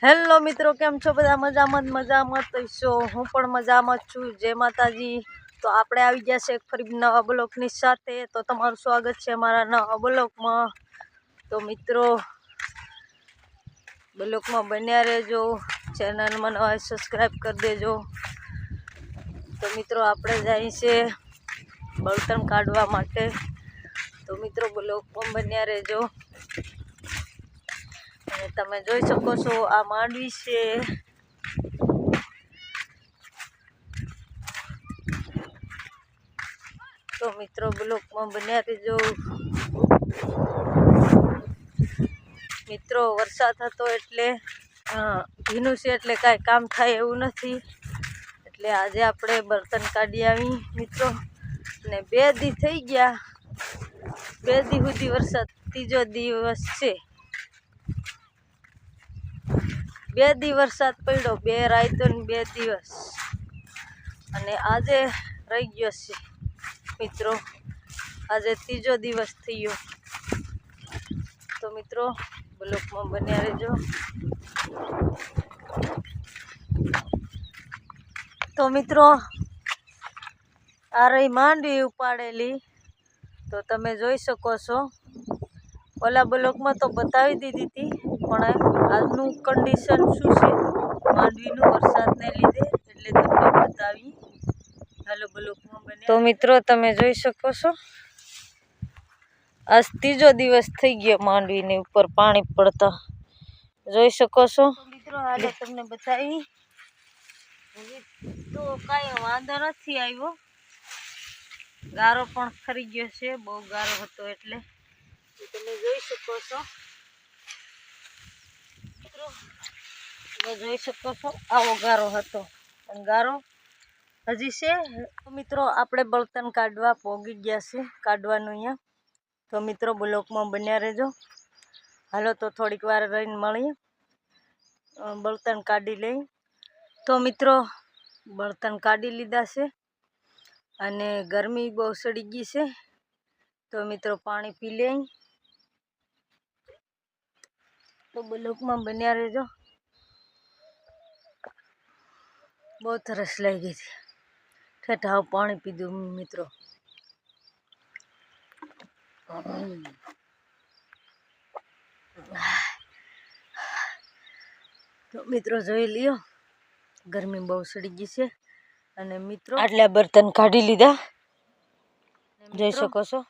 Hello મિત્રો, કેમ છો બધા? મજામાં તો હું પણ મજામાં છું. જય માતાજી. તો આપણે આવી ગયા છે ફરી નવા બ્લોગની સાથે. તો તમારું સ્વાગત છે અમારા નવા બ્લોગમાં. તો મિત્રો બ્લોગમાં બન્યા રહેજો, ચેનલમાં નવા સબસ્ક્રાઈબ કરી દેજો. તો મિત્રો આપણે જઈએ છે બળતણ કાઢવા માટે. તો મિત્રો બ્લોગમાં બન્યા રહેજો. અને તમે જોઈ શકો છો આ માંડવી છે. તો મિત્રો બ્લોગમાં બન્યા રહેજો. મિત્રો વરસાદ હતો એટલે ભીનું છે એટલે કાંઈ કામ થાય એવું નથી. એટલે આજે આપણે બર્તન કાઢી આવી મિત્રો. ને 2 દી થઈ ગયા, 2 દી સુધી વરસાદ, ત્રીજો દિવસ છે. 2 દી વરસાદ પડ્યો, 2 રાતો ને 2 દિવસ. અને આજે રહી ગયો છે મિત્રો, આજે ત્રીજો દિવસ થયો. તો મિત્રો બ્લોગમાં બન્યા રહેજો. તો મિત્રો આ રહી માંડવી ઉપાડેલી. તો તમે જોઈ શકો છો. ઓલા બ્લોગમાં તો બતાવી દીધી હતી, પણ આજનું કન્ડિશન શું છે માંડવીનું વરસાદને લીધે, એટલે તમને બતાવી. હાલો બ્લોગમાં બન્યા. તો મિત્રો તમે જોઈ શકો છો આજ ત્રીજો દિવસ થઈ ગયો માંડવીની ઉપર પાણી પડતા, જોઈ શકો છો. મિત્રો હાલો તમને બતાવી. તો કાંઈ વાંધો નથી આવ્યો. ગારો પણ ખરી ગયો છે, બહુ ગારો હતો એટલે તમે જોઈ શકો છો. તમે જોઈ શકો છો આવો ગારો હતો, પણ ગારો હજી છે. મિત્રો આપણે બળતણ કાઢવા પોગી ગયા છે, કાઢવાનું અહીંયા. તો મિત્રો બ્લોકમાં બન્યા રહેજો. હાલો તો થોડીક વાર રહીને મળીએ, બળતણ કાઢી લઈ. તો મિત્રો બળતણ કાઢી લીધા છે અને ગરમી બહુ સડી ગઈ છે. તો મિત્રો પાણી પી લે. તો બ્લોકમાં બન્યા રહેજો. બહુ તરસ લાગી હતી, ઠેઠ પાણી પીધું મિત્રો. તો મિત્રો જોઈ લ્યો, ગરમી બહુ સડી ગઈ છે. અને મિત્રો આટલા બર્તન કાઢી લીધા, જોઈ શકો છો.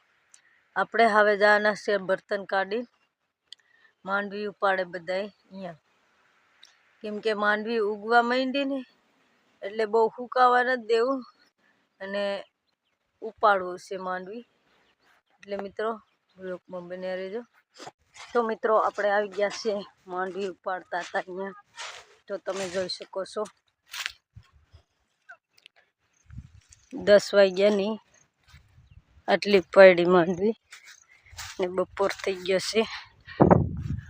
આપણે હવે જવાના છે બર્તન કાઢી માંડવી ઉપાડે બધાય અહીંયા. કેમ કે માંડવી ઉગવા માંડી ને એટલે બહુ સુકાવા નથી દેવું અને ઉપાડવું છે માંડવી. એટલે મિત્રો બ્લોકમાં બન્યા રહેજો. તો મિત્રો આપણે આવી ગયા છે માંડવી ઉપાડતા હતા અહીંયા. તો તમે જોઈ શકો છો 10 વાગ્યાની આટલી પડી માંડવી ને બપોર થઈ ગયો છે.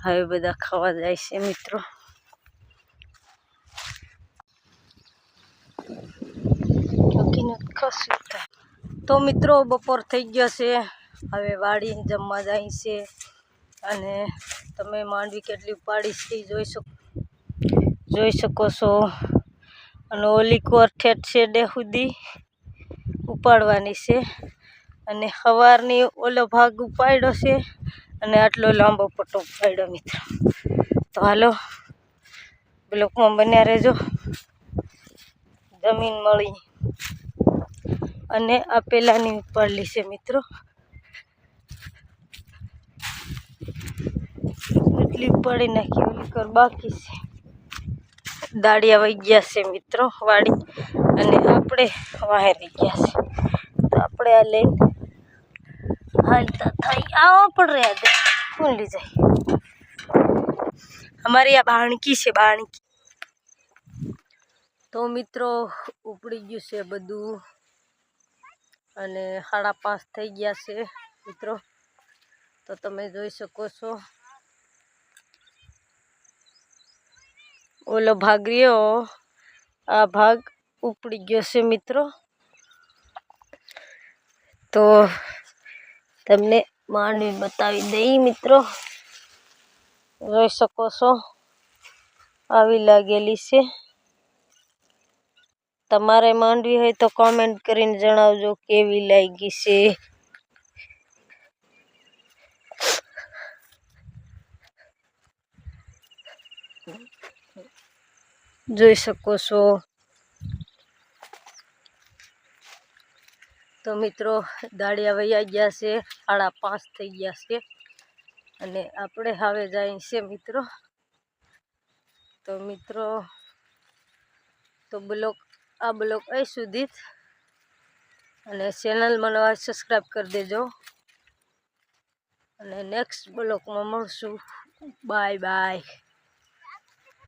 હવે બધા ખાવા જાય છે મિત્રો. તો મિત્રો બપોર થઈ ગયો છે, હવે વાડીને જમવા જાય છે. અને તમે માંડવી કેટલી ઉપાડી છે જોઈ શકો છો. અને ઓલી કોર ઠેઠ છેડે સુધી ઉપાડવાની છે. અને સવારની ઓલો ભાગ ઉપાડ્યો છે અને આટલો લાંબો પટ્ટો ઉપાડ્યો મિત્રો. તો હાલો બ્લોકમાં બન્યા રહેજો. જમીન મળી અને આ પેલાની ઉપાડલી છે મિત્રો. એટલી ઉપાડી નાખી, ઓલી કર બાકી છે. દાળિયા વહી ગયા છે મિત્રો વાડી, અને આપણે વાહે રહી ગયા છે. તો આપણે આ લઈને હાલતા થઈ આવો પણ રહ્યા દે કોણ લઈ જાય. અમારી આ બાણકી છે, બાણકી. તો મિત્રો ઉપડી ગયું છે બધું, અને 5:30 થઈ ગયા છે મિત્રો. તો તમે જોઈ શકો છો ઓલો ભાગ રહ્યો, આ ભાગ ઉપડી ગયો છે મિત્રો. તો તમને માંડવી બતાવી દઈ મિત્રો, જોઈ શકો છો. આવી લાગેલી છે. તમારે માંડવી હોય તો કોમેન્ટ કરીને જણાવજો કેવી લાગી છે. જોઈ શકો છો. તો મિત્રો દાળિયા વૈયા ગયા છે, 5:30 થઈ ગયા છે અને આપણે હવે જાય છે મિત્રો. તો મિત્રો તો આ બ્લોગ અહીં સુધી જ, અને ચેનલમાં નવા સબસ્ક્રાઈબ કરી દેજો અને નેક્સ્ટ બ્લોગમાં મળશું. Bye bye.